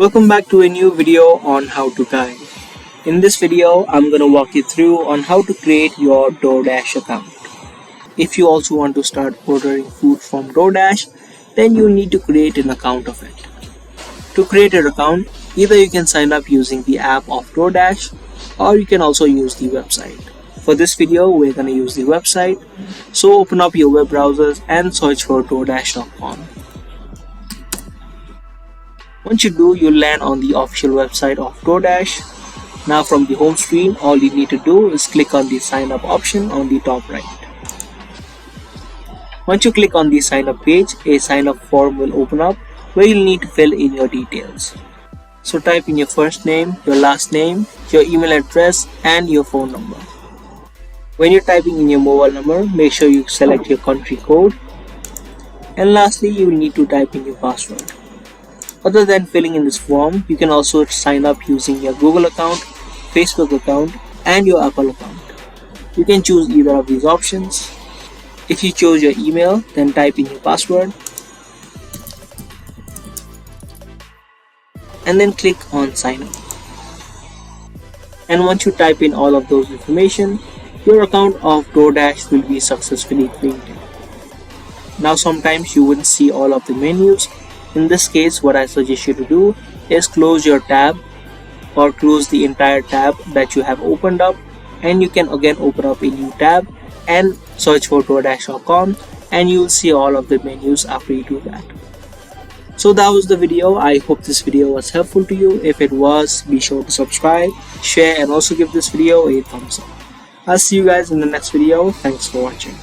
Welcome back to a new video on how to guide. In this video, I'm gonna walk you through on how to create your Doordash account. If you also want to start ordering food from Doordash, then you need to create an account of it. To create an account, either you can sign up using the app of Doordash or you can also use the website. For this video, we're gonna use the website. So open up your web browsers and search for doordash.com. Once you do, you'll land on the official website of Doordash. Now from the home screen, all you need to do is click on the sign up option on the top right. Once you click on the sign up page, a sign up form will open up where you'll need to fill in your details. So type in your first name, your last name, your email address and your phone number. When you're typing in your mobile number, make sure you select your country code. And lastly, you will need to type in your password. Other than filling in this form, you can also sign up using your Google account, Facebook account, and your Apple account. You can choose either of these options. If you chose your email, then type in your password and then click on sign up. And once you type in all of those information, your account of Doordash will be successfully created. Now sometimes you wouldn't see all of the menus. In this case, what I suggest you to do is close your tab or close the entire tab that you have opened up, and you can again open up a new tab and search for doordash.com and you will see all of the menus after you do that. So that was the video. I hope this video was helpful to you. If it was, be sure to subscribe, share and also give this video a thumbs up. I'll see you guys in the next video. Thanks for watching.